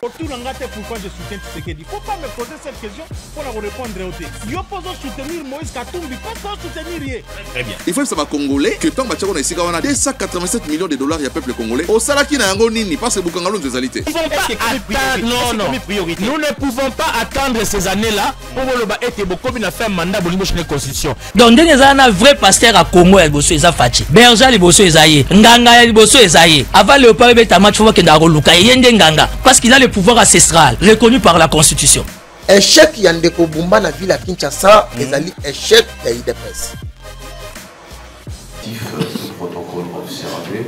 Pourquoi je soutiens Tshisekedi? Il ne faut pas me poser cette question pour la répondre au thé. Je peux soutenir Moïse Katumbi, pas soutenir rien. Très bien. Il faut que ça soit congolais que tant que tu as 287 millions de dollars, il y a peuple congolais. Au Salaki n'a pas nini parce que Bukangalo des alité. Non. Nous ne pouvons pas attendre ces années-là pour que être beaucoup de faire mandat pour la constitution. Donc, il y a un vrai pasteur à Congo, il y a Fachi. Berger, il y a Nganga, il y a avant Léopard, il y a match pour qu'il y ait Nganga. Parce qu'il a le pouvoir ancestral reconnu par la constitution. Échec Yandeko Bumba na ville à Kinshasa, ezali échec de l'IDPS. Ce protocole observé.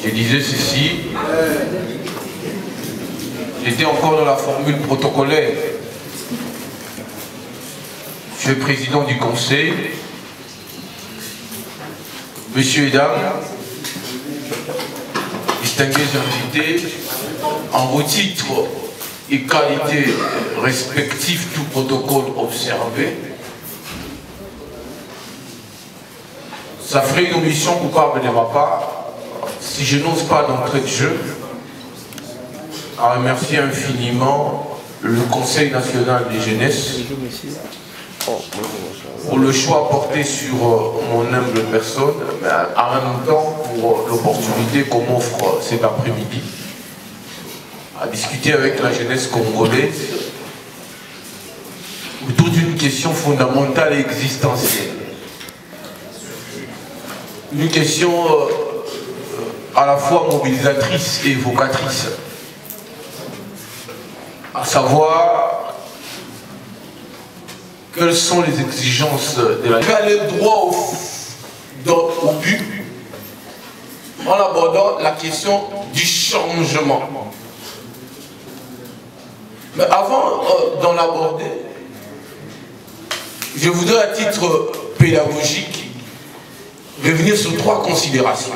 Je disais ceci. J'étais encore dans la formule protocolaire. Je suis président du conseil. Monsieur et dames, distingués invités, en vos titres et qualités respectives, tout protocole observé, ça ferait une omission coupable de ma part si je n'ose pas d'entrée de jeu à remercier infiniment le Conseil national des jeunesses pour le choix porté sur mon humble personne, mais en même temps pour l'opportunité qu'on m'offre cet après-midi à discuter avec la jeunesse congolaise autour d'une question fondamentale et existentielle. Une question à la fois mobilisatrice et évocatrice, à savoir quelles sont les exigences de la vie. Aller droit au but en abordant la question du changement. Mais avant d'en aborder, je voudrais à titre pédagogique revenir sur 3 considérations.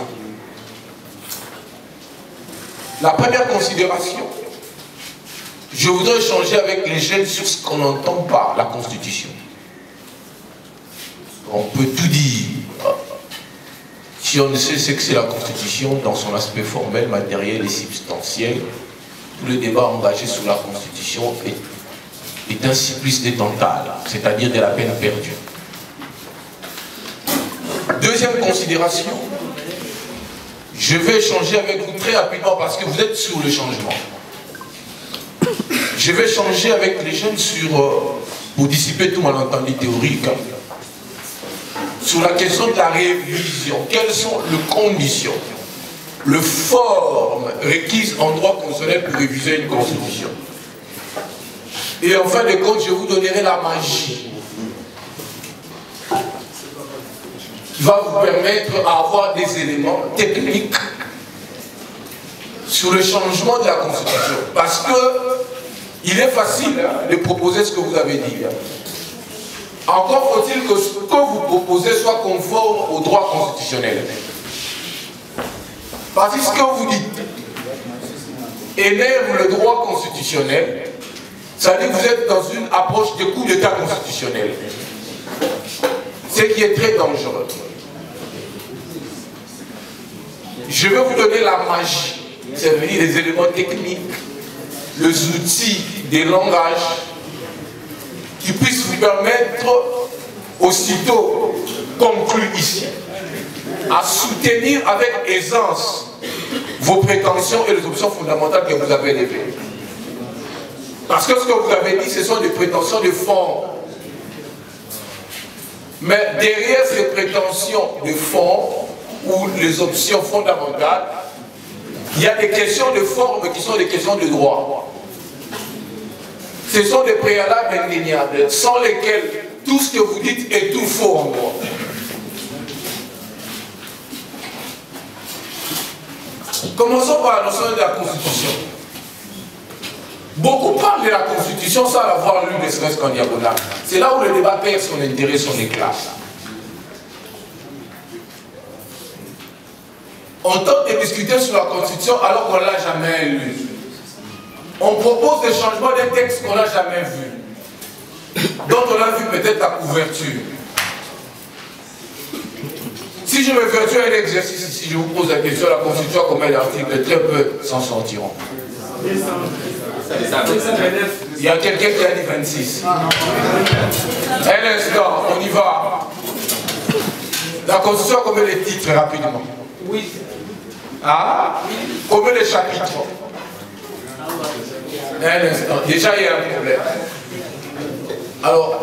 La première considération, je voudrais échanger avec les jeunes sur ce qu'on entend par la Constitution. On peut tout dire. Si on ne sait ce que c'est la Constitution dans son aspect formel, matériel et substantiel, tout le débat engagé sur la Constitution est un supplice détental, c'est-à-dire de la peine perdue. Deuxième considération, je vais échanger avec vous très rapidement parce que vous êtes sur le changement. Je vais échanger avec les jeunes pour dissiper tout malentendu théorique, sur la question de la révision. Quelles sont les conditions, les formes requises en droit constitutionnel pour réviser une constitution? Et en fin de compte, je vous donnerai la magie qui va vous permettre d'avoir des éléments techniques sur le changement de la Constitution. Parce que il est facile de proposer ce que vous avez dit. Encore faut-il que ce que vous proposez soit conforme au droit constitutionnel. Parce que ce que vous dites énerve le droit constitutionnel, ça veut dire que vous êtes dans une approche de coup d'état constitutionnel. Ce qui est très dangereux. Je vais vous donner la magie, c'est-à-dire les éléments techniques, les outils des langages qui puissent vous permettre, aussitôt conclu ici, à soutenir avec aisance vos prétentions et les options fondamentales que vous avez levées. Parce que ce que vous avez dit, ce sont des prétentions de fond. Mais derrière ces prétentions de fond, ou les options fondamentales, il y a des questions de forme qui sont des questions de droit. Ce sont des préalables indéniables, sans lesquels tout ce que vous dites est tout faux en droit. Commençons par la notion de la Constitution. Beaucoup parlent de la Constitution sans l'avoir lu ne serait-ce qu'en diagonale. C'est là où le débat perd son intérêt, son éclat. On tente de discuter sur la Constitution alors qu'on ne l'a jamais lu. On propose des changements d'un texte qu'on n'a jamais vu, dont on a vu peut-être la couverture. Si je me fais un exercice ici, je vous pose la question, la Constitution, combien d'articles? Très peu s'en sortiront. Il y a quelqu'un qui a dit 26. Un instant, on y va. La Constitution, combien de titres rapidement? Oui. Ah? Combien de chapitres? Un instant. Déjà, il y a un problème. Alors,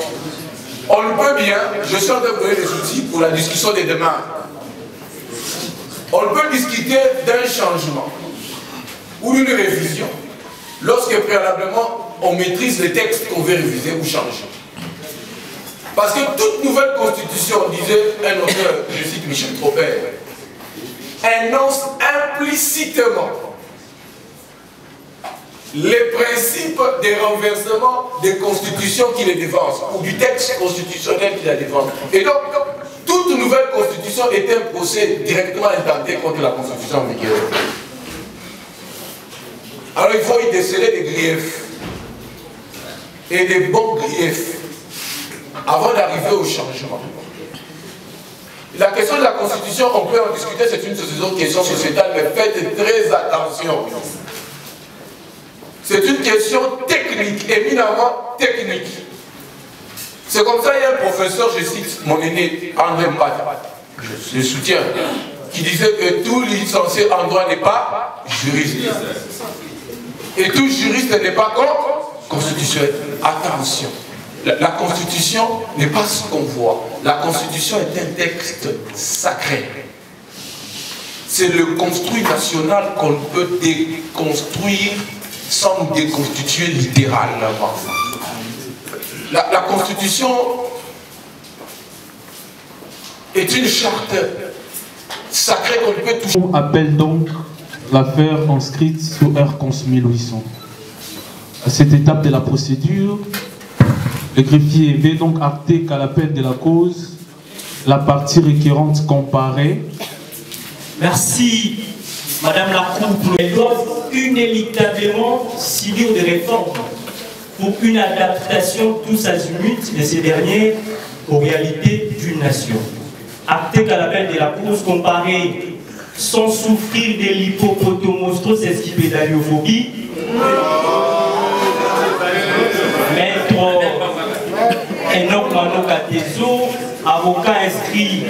on le peut bien, je suis en train de donner des outils pour la discussion de demain. On peut discuter d'un changement ou d'une révision lorsque préalablement on maîtrise les textes qu'on veut réviser ou changer. Parce que toute nouvelle constitution, disait un auteur, je cite Michel Tropert, énonce implicitement les principes des renversements des constitutions qui les défendent ou du texte constitutionnel qui la défend. Et donc, toute nouvelle constitution est un procès directement intenté contre la constitution en vigueur. Alors il faut y déceler des griefs et des bons griefs avant d'arriver au changement. La question de la constitution, on peut en discuter, c'est une question sociétale, mais faites très attention. C'est une question technique, éminemment technique. C'est comme ça, il y a un professeur, je cite mon aîné, André Mbata, je le soutiens, qui disait que tout licencié en droit n'est pas juriste. Et tout juriste n'est pas constitutionnel. Attention, la Constitution n'est pas ce qu'on voit. La Constitution est un texte sacré. C'est le construit national qu'on peut déconstruire sans nous déconstituer littéralement. La Constitution est une charte sacrée qu'on peut toucher. On appelle donc l'affaire inscrite sur R-Cons 1800. À cette étape de la procédure, le greffier veut donc acter qu'à l'appel de la cause, la partie requérante comparaît. Merci, Madame la Cour. Elle doit inéluctablement subir des réformes pour une adaptation tous azimuts de ces derniers aux réalités d'une nation. Acter qu'à l'appel de la cause comparée sans souffrir de l'hippopotomonstrose esquipédaliophobie. Maître Enoch Mano Katezo, avocat inscrit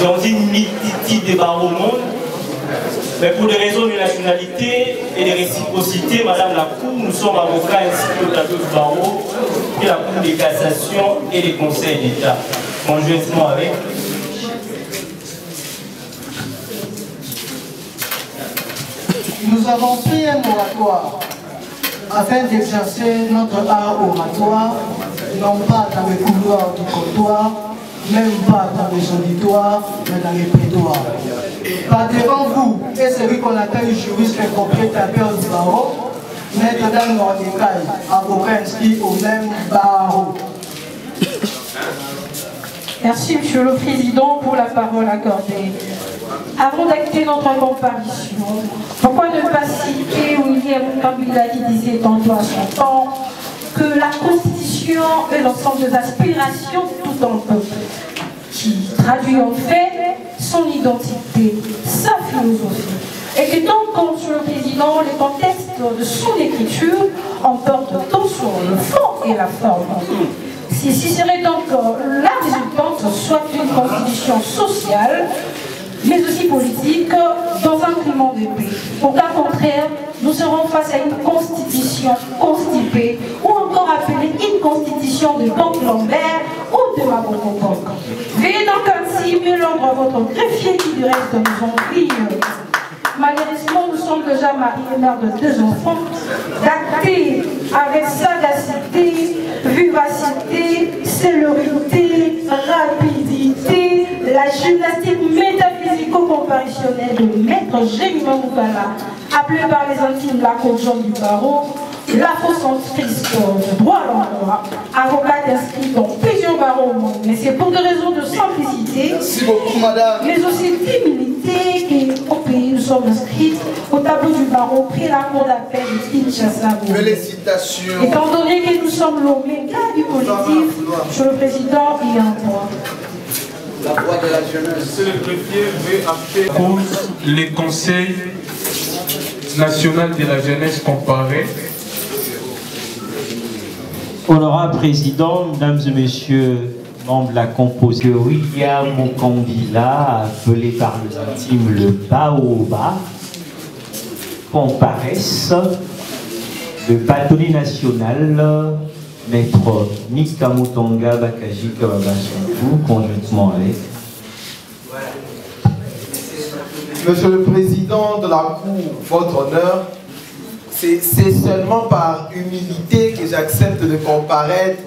dans une multitude de barreaux au monde, mais pour des raisons de nationalité et de réciprocité, Madame la Cour, nous sommes avocats inscrits au tableau du barreau de la Cour de cassation et des conseils d'État, conjointement avec. Nous avons pris un moratoire afin d'exercer notre art oratoire, non pas dans les couloirs du comptoir, même pas dans les auditoires, mais dans les prétoires. Par devant vous et celui qu'on appelle juriste et propriétaire du barreau, Maître Dan Mordecai, avocat inscrit au même barreau. Merci, Monsieur le Président, pour la parole accordée. Avant d'acter notre comparution, pourquoi ne pas citer William Kabila qui disait tantôt à son temps que la Constitution est l'ensemble des aspirations de tout un peuple, qui traduit en fait son identité, sa philosophie, et que donc, comme Monsieur le Président, les contextes de son écriture emportent tant sur le fond et la forme. Si serait donc la résultante soit une constitution sociale, mais aussi politique, dans un climat de paix. Au cas contraire, nous serons face à une constitution constipée, ou encore appelée une constitution de banque Lambert ou de Mabokobank. Veuillez donc ainsi mieux l'ordre votre greffier qui du reste nous envie. Malheureusement, nous sommes déjà mariés, mères de 2 enfants, d'acter avec sagacité, vivacité, célérité, rapidité, la gymnastique métaphysico-comparationnelle de Maître Gémina Moukala, appelé par les intimes la Côte-Jaune du barreau, l'afrocentriste de droit à l'emploi, avocate inscrite dans plusieurs barreaux au monde. Mais c'est pour des raisons de simplicité, merci beaucoup, madame, mais aussi d'humilité qu'au pays nous sommes inscrits au tableau du barreau, pris la cour d'appel de Kinshasa. Félicitations. Étant donné que nous sommes l'oméga du collectif, Monsieur le Président, il y a un point. La voix de la jeunesse. Monsieur le greffier veut appeler cause les conseils national de la jeunesse comparée. Honorable Président, Mesdames et Messieurs, membres de la composition, William Mokandila, appelé par les intimes le Baoba, comparaissent le bâtonnier national, Maître Nika Mutanga Bakaji Kababasoukou, conjointement avec. Monsieur le Président de la Cour, votre honneur, c'est seulement par humilité que j'accepte de comparaître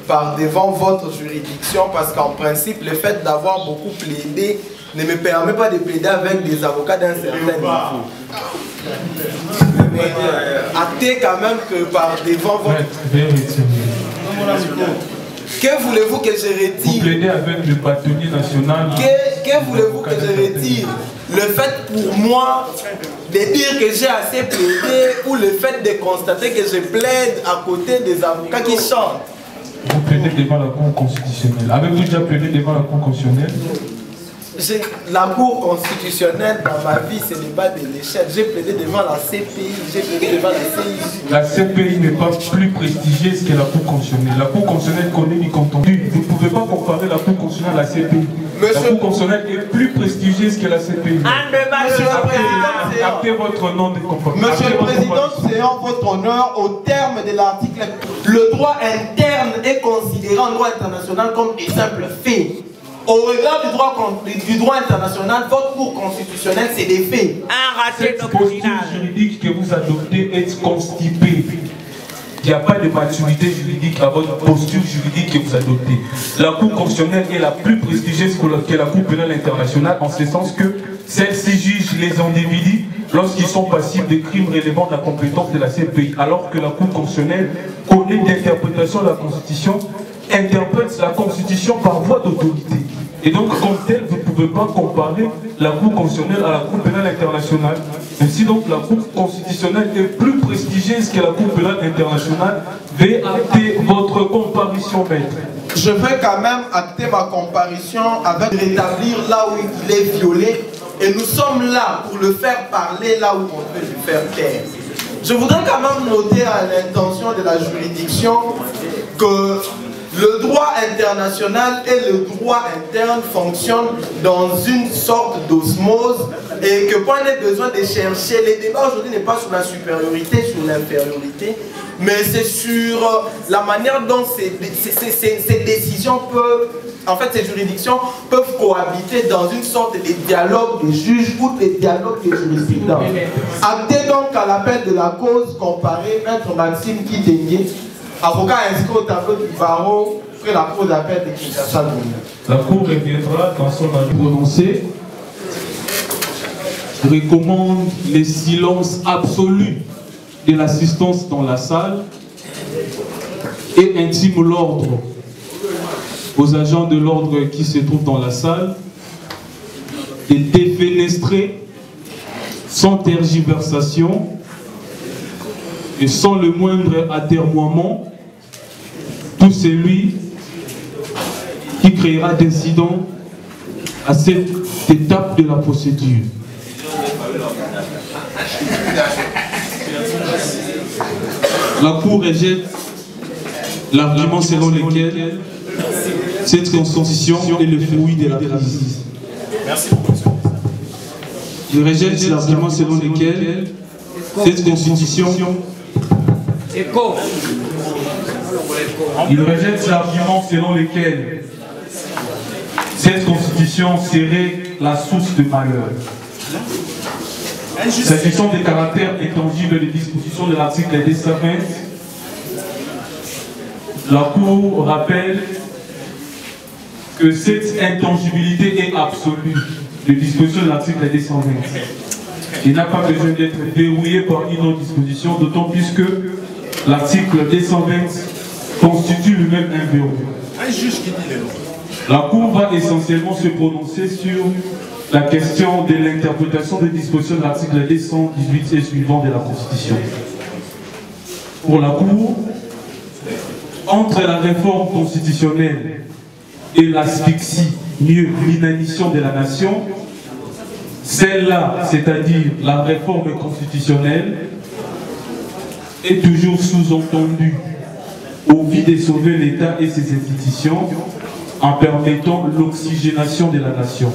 par devant votre juridiction, parce qu'en principe, le fait d'avoir beaucoup plaidé ne me permet pas de plaider avec des avocats d'un certain niveau. Mais actez quand même que par devant votre... Que voulez-vous que je retire? Vous plaidez avec le bâtonnier national. Que voulez-vous que je retire? Le fait pour moi de dire que j'ai assez plaidé ou le fait de constater que je plaide à côté des avocats qui chantent? Vous plaidez devant la Cour constitutionnelle. Avez-vous déjà plaidé devant la Cour constitutionnelle? La Cour constitutionnelle, dans ma vie, ce n'est pas de l'échelle. J'ai plaidé devant la CPI, j'ai plaidé devant la CIJ. La CPI n'est pas plus prestigieuse que la Cour constitutionnelle. La Cour constitutionnelle connaît ni contenu. Vous ne pouvez pas comparer la Cour constitutionnelle à la CPI. La Cour constitutionnelle est plus prestigieuse que la CPI. Actez votre nom de compagnie. Monsieur le Président, c'est en votre honneur, au terme de l'article, le droit interne est considéré en droit international comme des simples faits. Au regard du droit international, votre Cour constitutionnelle, c'est des faits. Cette posture juridique que vous adoptez est constipée. Il n'y a pas de maturité juridique à votre posture juridique que vous adoptez. La Cour constitutionnelle est la plus prestigieuse que la Cour pénale internationale, en ce sens que celle-ci juge les individus lorsqu'ils sont passibles de crimes relevant de la compétence de la CPI, alors que la Cour constitutionnelle connaît l'interprétation de la Constitution, interprète la Constitution par voie d'autorité. Et donc, comme tel, vous ne pouvez pas comparer la Cour constitutionnelle à la Cour pénale internationale. Ainsi donc, la Cour constitutionnelle est plus prestigieuse que la Cour pénale internationale. Veuillez acter votre comparution, maître. Je vais quand même acter ma comparution avec rétablir là où il est violé. Et nous sommes là pour le faire parler là où on peut le faire taire. Je voudrais quand même noter à l'intention de la juridiction que le droit international et le droit interne fonctionnent dans une sorte d'osmose et que point n'est besoin de chercher. Le débat aujourd'hui n'est pas sur la supériorité, sur l'infériorité, mais c'est sur la manière dont ces décisions peuvent, en fait ces juridictions peuvent cohabiter dans une sorte de dialogue des juges ou de dialogue des jurisprudents. Actez donc à l'appel de la cause comparée, Maître Maxime Kitenge, avocat inscrit au tableau du barreau, après la cour d'appel de Kinshasa. La Cour reviendra dans son avis prononcé, recommande le silence absolu de l'assistance dans la salle et intime l'ordre aux agents de l'ordre qui se trouvent dans la salle de défenestrer sans tergiversation et sans le moindre atermoiement tout celui qui créera d'incidents à cette étape de la procédure. La Cour rejette l'argument selon lequel cette constitution est le fruit de la crise. Je rejette l'argument selon lequel cette constitution... Il rejette l'argument selon lequel cette constitution serait la source de malheur. S'agissant des caractères intangibles des dispositions de l'article 220, la Cour rappelle que cette intangibilité est absolue des dispositions de l'article 220. Il n'a pas besoin d'être verrouillé par une autre disposition, d'autant plus que l'article 220 constitue lui-même un verrou. La Cour va essentiellement se prononcer sur la question de l'interprétation des dispositions de l'article 218 et suivant de la Constitution. Pour la Cour, entre la réforme constitutionnelle et l'asphyxie mieux l'inanition de la nation. Celle-là, c'est-à-dire la réforme constitutionnelle, est toujours sous-entendue au but de sauver l'État et ses institutions en permettant l'oxygénation de la nation.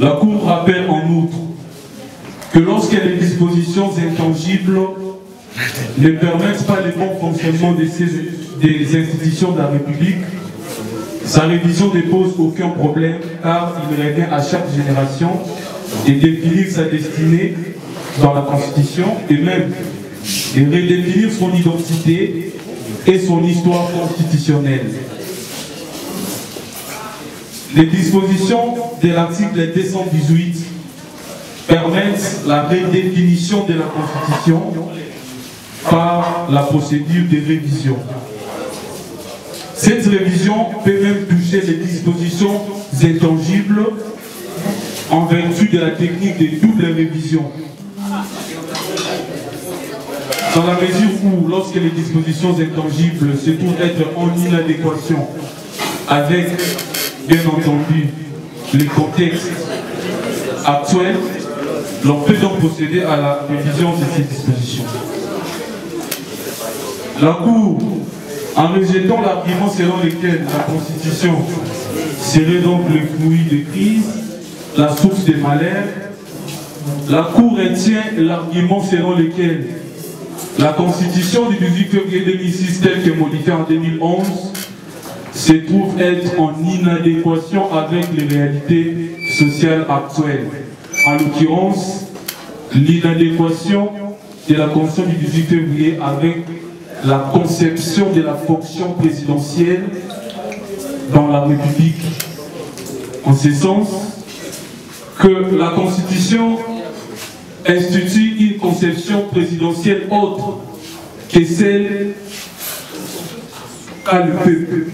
La Cour rappelle en outre que lorsque les dispositions intangibles ne permettent pas le bon fonctionnement des institutions de la République, sa révision ne pose aucun problème car il revient à chaque génération de définir sa destinée dans la Constitution et même de redéfinir son identité et son histoire constitutionnelle. Les dispositions de l'article 218 permettent la redéfinition de la Constitution par la procédure de révision. Cette révision peut même toucher les dispositions intangibles en vertu de la technique de double révision. Dans la mesure où, lorsque les dispositions intangibles se trouvent être en inadéquation avec, bien entendu, le contexte actuel, l'on peut donc procéder à la révision de ces dispositions. La Cour, en rejetant l'argument selon lequel la Constitution serait donc le fruit de crise, la source des malheurs, la Cour retient l'argument selon lequel la Constitution du 18 février 2006, telle que modifiée en 2011, se trouve être en inadéquation avec les réalités sociales actuelles. En l'occurrence, l'inadéquation de la Constitution du 18 février avec la conception de la fonction présidentielle dans la République. En ce sens que la Constitution institue une conception présidentielle autre que celle qu'a le peuple.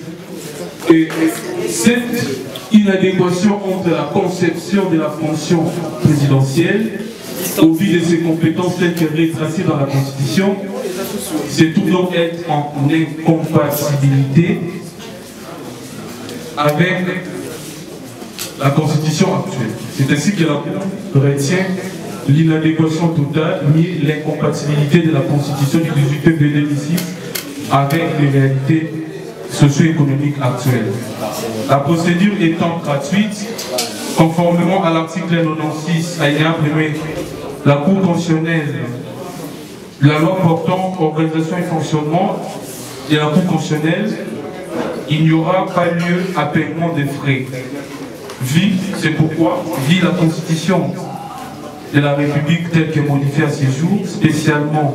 Et cette inadéquation entre la conception de la fonction présidentielle au vu de ses compétences telles que retracées dans la Constitution, c'est tout donc être en incompatibilité avec la Constitution actuelle. C'est ainsi que la Cour retient l'inadéquation totale ni l'incompatibilité de la Constitution du 18 février 2006 avec les réalités socio-économiques actuelles. La procédure étant gratuite, conformément à l'article 96 alinéa 1, la Cour constitutionnelle, la loi portant organisation et fonctionnement de la Cour constitutionnelle, il n'y aura pas lieu à paiement des frais. C'est pourquoi, via la Constitution de la République telle que modifiée à ce jour, spécialement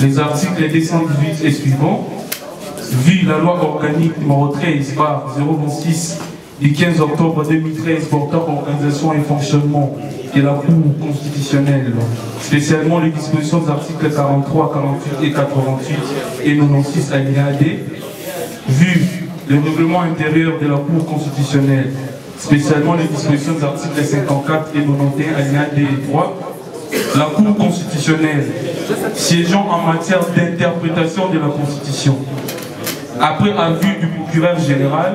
les articles 218 et suivants, vu la loi organique numéro 13 par 026 du 15 octobre 2013 portant organisation et fonctionnement de la Cour constitutionnelle, spécialement les dispositions des articles 43, 48 et 88 et 96 alinéa D, vu le règlement intérieur de la Cour constitutionnelle, spécialement les dispositions des articles 54 et 91 alinéa D et 3, la Cour constitutionnelle, siégeant en matière d'interprétation de la Constitution, après avis du procureur général,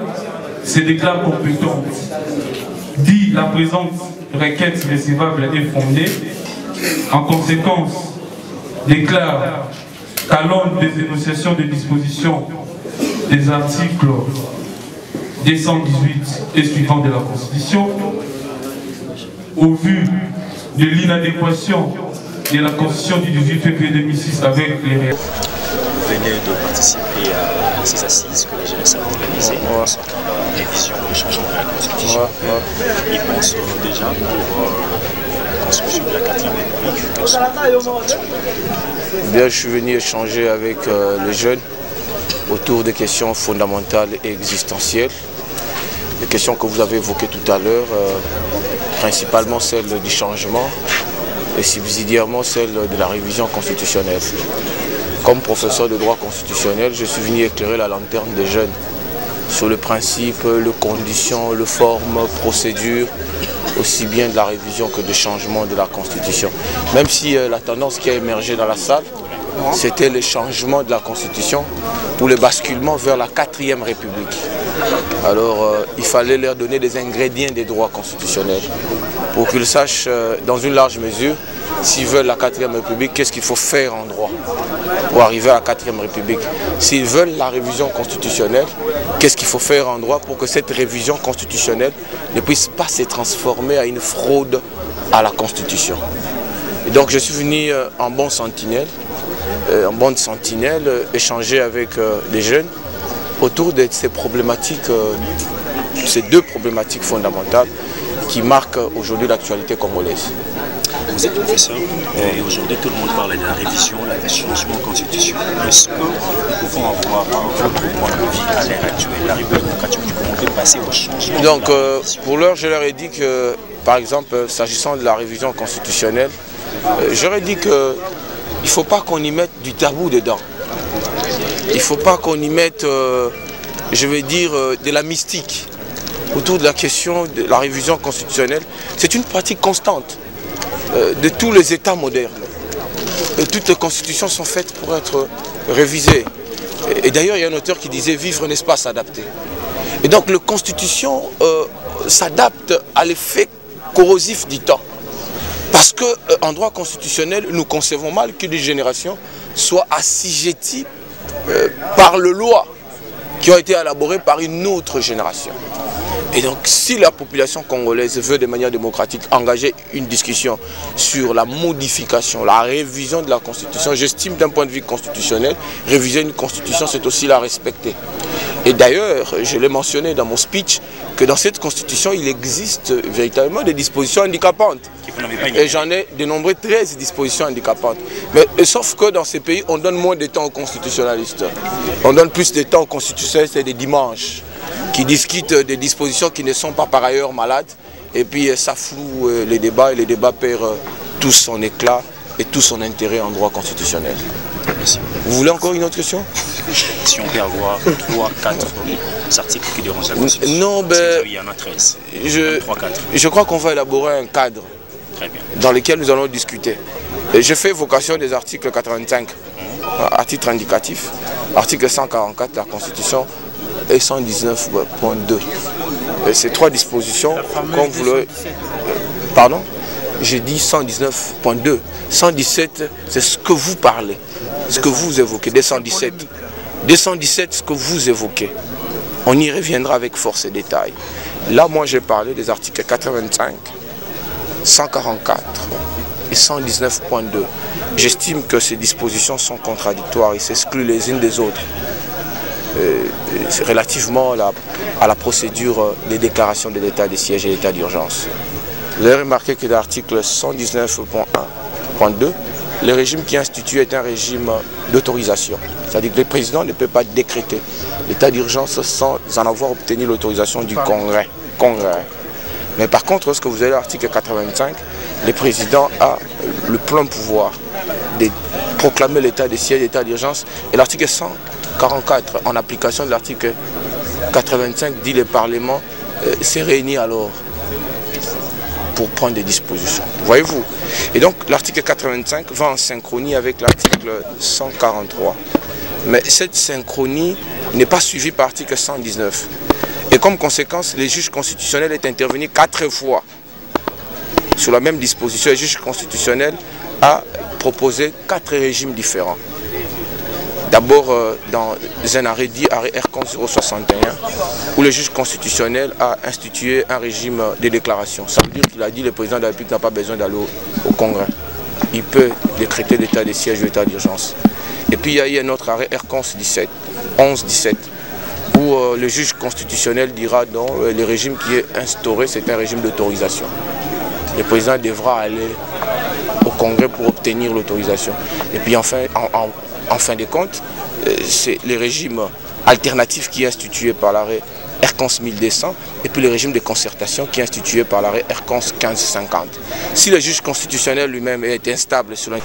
se déclare compétente. Dit la présente requête recevable est fondée, en conséquence, déclare qu'à l'aune des énonciations de dispositions des articles 218 et suivants de la Constitution, au vu de l'inadéquation de la Constitution du 18 février 2006 avec les réalités. Vous venez de participer à ces assises que les jeunes ont organisées concernant la révision et le changement de la Constitution. Ils pensent déjà pour la construction de la 4e République. Bien, je suis venu échanger avec les jeunes autour des questions fondamentales et existentielles. Les questions que vous avez évoquées tout à l'heure, principalement celle du changement et subsidiairement celle de la révision constitutionnelle. Comme professeur de droit constitutionnel, je suis venu éclairer la lanterne des jeunes sur le principe, les conditions, les formes, procédures, aussi bien de la révision que du changement de la Constitution. Même si la tendance qui a émergé dans la salle, c'était le changement de la Constitution pour le basculement vers la 4e République. Alors il fallait leur donner des ingrédients des droits constitutionnels pour qu'ils sachent dans une large mesure s'ils veulent la 4e République, qu'est-ce qu'il faut faire en droit pour arriver à la 4e République. S'ils veulent la révision constitutionnelle, qu'est-ce qu'il faut faire en droit pour que cette révision constitutionnelle ne puisse pas se transformer à une fraude à la Constitution. Et donc je suis venu en bon sentinelle, échanger avec les jeunes autour de ces problématiques, ces deux problématiques fondamentales qui marquent aujourd'hui l'actualité congolaise. Vous êtes professeur et aujourd'hui tout le monde parle de la révision, du changement constitutionnel. Est-ce que nous pouvons avoir votre point de vue à l'ère actuelle, la République démocratique du Congo peut passer au changement? Donc pour l'heure, je leur ai dit que, par exemple, s'agissant de la révision constitutionnelle, j'aurais dit qu'il ne faut pas qu'on y mette du tabou dedans. Il ne faut pas qu'on y mette, je vais dire, de la mystique autour de la question de la révision constitutionnelle. C'est une pratique constante de tous les États modernes. Et toutes les constitutions sont faites pour être révisées. Et d'ailleurs, il y a un auteur qui disait « Vivre, n'est-ce pas, s'adapter ». Et donc, la constitution s'adapte à l'effet corrosif du temps. Parce qu'en droit constitutionnel, nous concevons mal qu'une génération soit assujettie par les lois qui ont été élaborées par une autre génération. Et donc, si la population congolaise veut de manière démocratique engager une discussion sur la modification, la révision de la Constitution, j'estime d'un point de vue constitutionnel, réviser une Constitution, c'est aussi la respecter. Et d'ailleurs, je l'ai mentionné dans mon speech, que dans cette Constitution, il existe véritablement des dispositions handicapantes. Et j'en ai dénombré 13 dispositions handicapantes. Mais sauf que dans ces pays, on donne moins de temps aux constitutionnalistes. On donne plus de temps aux constitutionnalistes et des dimanches qui discutent des dispositions qui ne sont pas par ailleurs malades. Et puis ça floue les débats et les débats perdent tout son éclat et tout son intérêt en droit constitutionnel. Merci. Vous voulez encore une autre question? Si on peut avoir 3, 4 articles qui dérangent la Constitution. Non, ben, il y en a 13. Je crois qu'on va élaborer un cadre dans lequel nous allons discuter. Et je fais vocation des articles 85 à titre indicatif, article 144 de la Constitution et 119.2. Ces trois dispositions, comme vous le... Pardon? J'ai dit 119.2. 117, c'est ce que vous parlez, ce que vous évoquez. 217. 217, ce que vous évoquez. On y reviendra avec force et détail. Là, moi, j'ai parlé des articles 85, 144 et 119.2. J'estime que ces dispositions sont contradictoires et s'excluent les unes des autres. Relativement à la procédure des déclarations de l'état de siège et l'état d'urgence. Vous avez remarqué que l'article 119.1.2, le régime qui est institué est un régime d'autorisation. C'est-à-dire que le président ne peut pas décréter l'état d'urgence sans en avoir obtenu l'autorisation du Congrès. Mais par contre, lorsque vous avez l'article 85, le président a le plein pouvoir de proclamer l'état de siège et l'état d'urgence. Et l'article 144, en application de l'article 85, dit que le Parlement s'est réuni alors pour prendre des dispositions. Voyez-vous? Et donc l'article 85 va en synchronie avec l'article 143. Mais cette synchronie n'est pas suivie par l'article 119. Et comme conséquence, le juge constitutionnel est intervenu 4 fois sur la même disposition. Le juge constitutionnel a proposé 4 régimes différents. D'abord, dans un arrêt dit arrêt R11 061, où le juge constitutionnel a institué un régime de déclaration. Ça veut dire qu'il a dit que le président de la République n'a pas besoin d'aller au Congrès. Il peut décréter l'état de siège ou l'état d'urgence. Et puis il y a eu un autre arrêt R11 17, où le juge constitutionnel dira donc le régime qui est instauré, c'est un régime d'autorisation. Le président devra aller au Congrès pour obtenir l'autorisation. Et puis enfin, en fin de compte, c'est le régime alternatif qui est institué par l'arrêt R11 1200 et puis le régime de concertation qui est institué par l'arrêt R11 1550. Si le juge constitutionnel lui-même est instable sur le...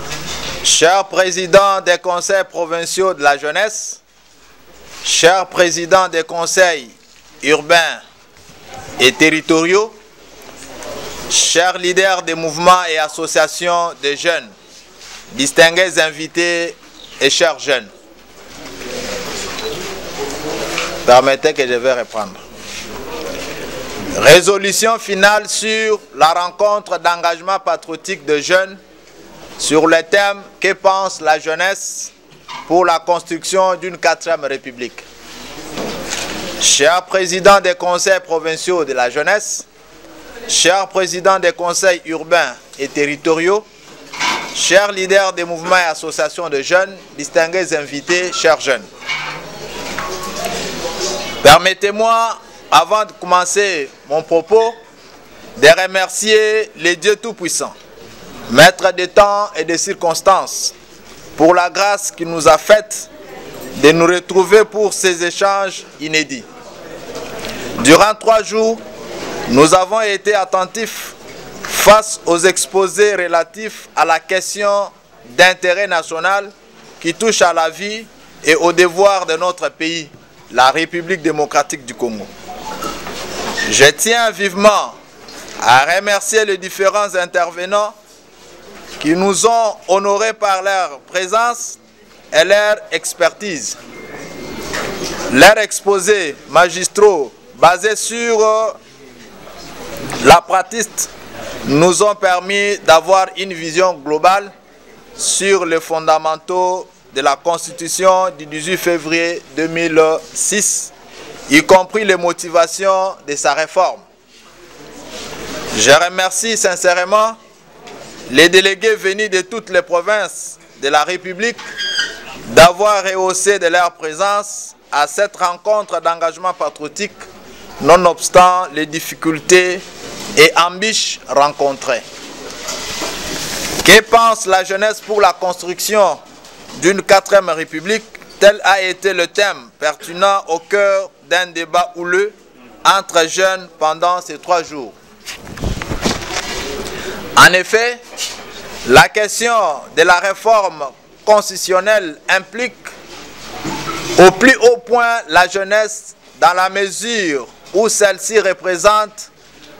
Cher président des conseils provinciaux de la jeunesse, cher président des conseils urbains et territoriaux, chers leaders des mouvements et associations de jeunes, distingués invités et chers jeunes. Permettez que je vais reprendre. Résolution finale sur la rencontre d'engagement patriotique de jeunes sur le thème « Que pense la jeunesse pour la construction d'une 4e République ?» Cher président des conseils provinciaux de la jeunesse, cher président des conseils urbains et territoriaux, chers leaders des mouvements et associations de jeunes, distingués invités, chers jeunes. Permettez-moi, avant de commencer mon propos, de remercier les dieux tout-puissants, maîtres des temps et des circonstances, pour la grâce qu'il nous a faite de nous retrouver pour ces échanges inédits. Durant 3 jours, nous avons été attentifs face aux exposés relatifs à la question d'intérêt national qui touche à la vie et aux devoirs de notre pays, la République démocratique du Congo. Je tiens vivement à remercier les différents intervenants qui nous ont honorés par leur présence et leur expertise. Leurs exposés magistraux basés sur la pratique nous ont permis d'avoir une vision globale sur les fondamentaux de la Constitution du 18 février 2006, y compris les motivations de sa réforme. Je remercie sincèrement les délégués venus de toutes les provinces de la République d'avoir rehaussé de leur présence à cette rencontre d'engagement patriotique, nonobstant les difficultés et embûches rencontrées. Que pense la jeunesse pour la construction d'une 4e République? Tel a été le thème pertinent au cœur d'un débat houleux entre jeunes pendant ces 3 jours. En effet, la question de la réforme constitutionnelle implique au plus haut point la jeunesse dans la mesure où celle-ci représente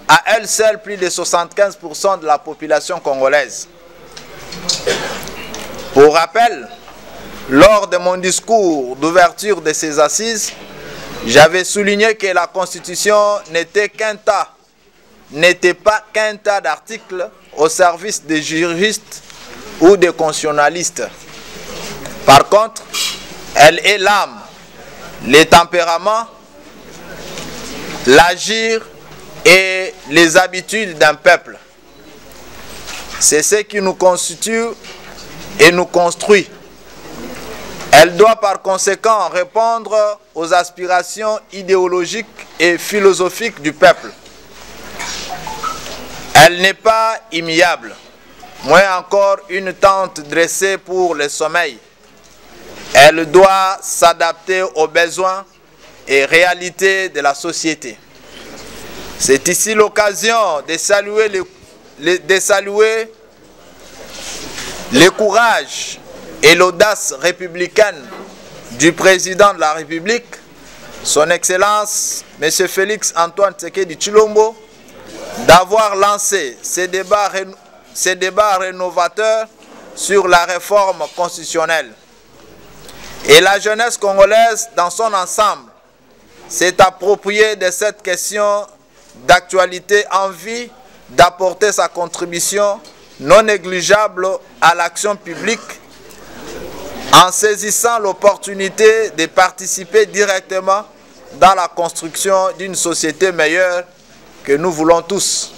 à elle seule plus de 75% de la population congolaise. Pour rappel, lors de mon discours d'ouverture de ces assises, j'avais souligné que la Constitution n'était pas qu'un tas d'articles au service des juristes ou des constitutionnalistes. Par contre, elle est l'âme, les tempéraments, l'agir et les habitudes d'un peuple. C'est ce qui nous constitue et nous construit. Elle doit par conséquent répondre aux aspirations idéologiques et philosophiques du peuple. Elle n'est pas immuable, moins encore une tente dressée pour le sommeil. Elle doit s'adapter aux besoins et réalités de la société. C'est ici l'occasion de saluer le courage et l'audace républicaine du président de la République, son Excellence M. Félix Antoine Tshisekedi Tshilombo, d'avoir lancé ces débats rénovateurs sur la réforme constitutionnelle. Et la jeunesse congolaise dans son ensemble s'est appropriée de cette question d'actualité en vue d'apporter sa contribution non négligeable à l'action publique en saisissant l'opportunité de participer directement dans la construction d'une société meilleure que nous voulons tous.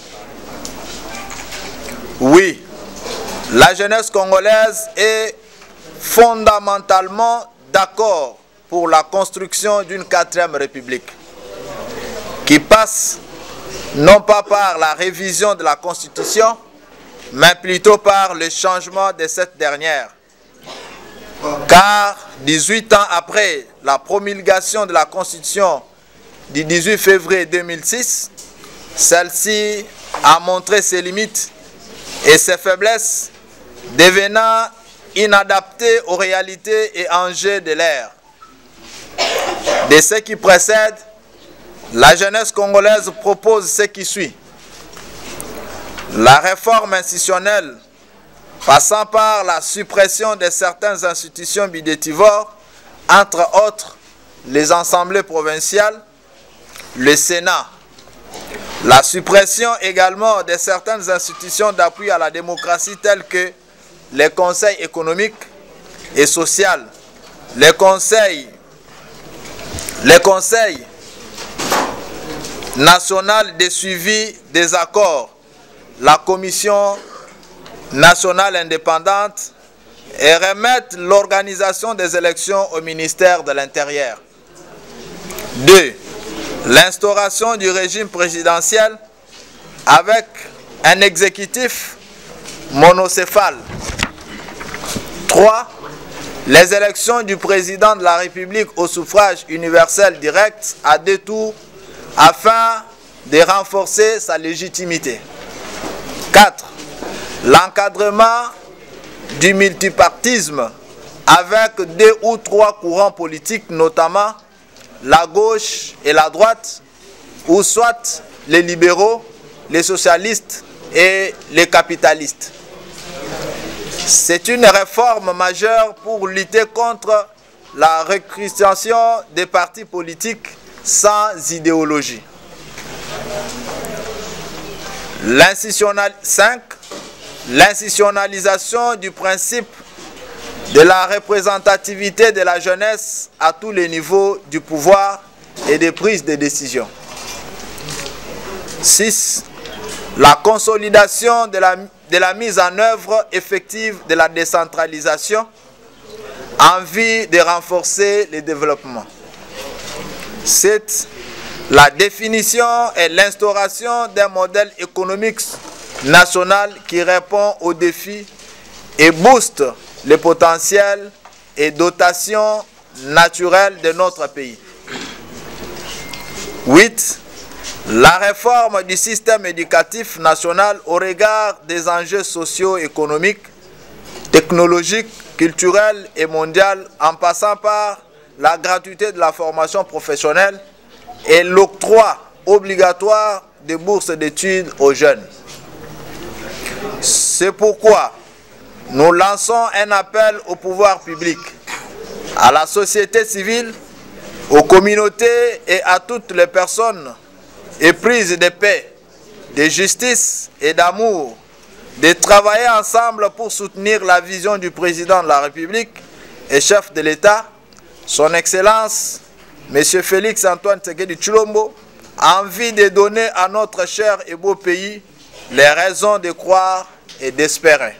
Oui, la jeunesse congolaise est fondamentalement d'accord pour la construction d'une 4e République qui passe non pas par la révision de la Constitution, mais plutôt par le changement de cette dernière. Car 18 ans après la promulgation de la Constitution du 18 février 2006, celle-ci a montré ses limites et ses faiblesses, devenant inadaptée aux réalités et enjeux de l'ère. De ce qui précède, la jeunesse congolaise propose ce qui suit. La réforme institutionnelle, passant par la suppression de certaines institutions bidétivores, entre autres les assemblées provinciales, le Sénat. La suppression également de certaines institutions d'appui à la démocratie telles que les conseils économiques et sociaux, les conseils nationaux de suivi des accords, la commission nationale indépendante et remettre l'organisation des élections au ministère de l'Intérieur. 2. L'instauration du régime présidentiel avec un exécutif monocéphale. 3. Les élections du président de la République au suffrage universel direct à 2 tours afin de renforcer sa légitimité. 4. L'encadrement du multipartisme avec 2 ou 3 courants politiques, notamment la gauche et la droite, ou soit les libéraux, les socialistes et les capitalistes. C'est une réforme majeure pour lutter contre la recrudescence des partis politiques sans idéologie. 5. L'institutionnalisation du principe de la représentativité de la jeunesse à tous les niveaux du pouvoir et des prises de décision. 6. La consolidation de la mise en œuvre effective de la décentralisation en vue de renforcer le développement. 7. La définition et l'instauration d'un modèle économique national qui répond aux défis et booste le potentiel et dotation naturelle de notre pays. 8. La réforme du système éducatif national au regard des enjeux socio-économiques, technologiques, culturels et mondiaux en passant par la gratuité de la formation professionnelle et l'octroi obligatoire de bourses d'études aux jeunes. C'est pourquoi nous lançons un appel au pouvoir public, à la société civile, aux communautés et à toutes les personnes éprises de paix, de justice et d'amour, de travailler ensemble pour soutenir la vision du président de la République et chef de l'État, son Excellence, M. Félix Antoine Tshisekedi Tshilombo, en vue de donner à notre cher et beau pays les raisons de croire et d'espérer.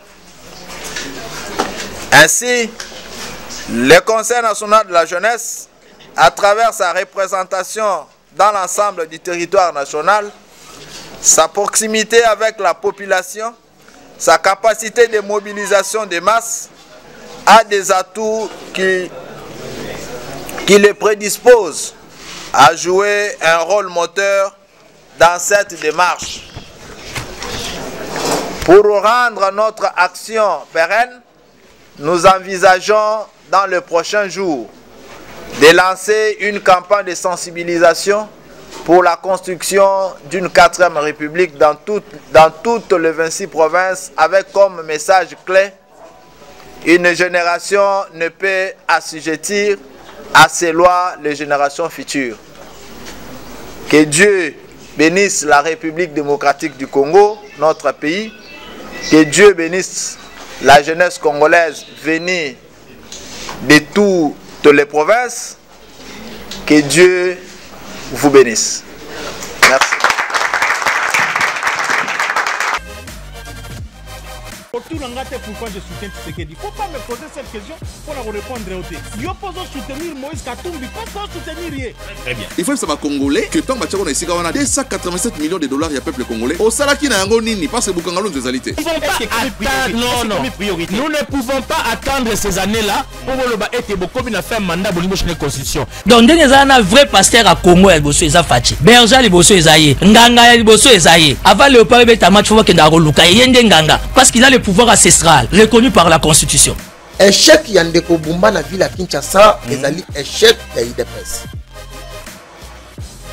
Ainsi, le Conseil national de la jeunesse, à travers sa représentation dans l'ensemble du territoire national, sa proximité avec la population, sa capacité de mobilisation des masses, a des atouts qui les prédisposent à jouer un rôle moteur dans cette démarche. Pour rendre notre action pérenne, nous envisageons dans les prochains jours de lancer une campagne de sensibilisation pour la construction d'une 4e République dans toutes les 26 provinces avec comme message clé: une génération ne peut assujettir à ses lois les générations futures. Que Dieu bénisse la République démocratique du Congo, notre pays. Que Dieu bénisse la jeunesse congolaise venue de toutes les provinces. Que Dieu vous bénisse. Merci. Autour d'un gâteau, pourquoi je soutiens Tshisekedi? Il ne faut pas me poser cette question pour répondre au thé. Yo pose soutenir Moïse Katumbi, pas soutenir Yé. Très bien. Il faut que ça va congolais que tant que tu as 287 millions de dollars, il y a peuple congolais. Au salaki na yango nini parce que Bukangalo nous alité. Non, nous ne pouvons pas attendre ces années-là pour que été beaucoup bien fait un mandat pour la constitution. Donc dès un vrai pasteur à Congo, il bosse ça fachi. Berger il bosse Esaïe, Nganga il bosse Esaïe. Avant le peuple est à match faut que ndaro luka yende Nganga parce qu'il a le pouvoir ancestral reconnu par la constitution. Échec Yandeko Bumba na ville à Kinshasa, échec ya IDPS.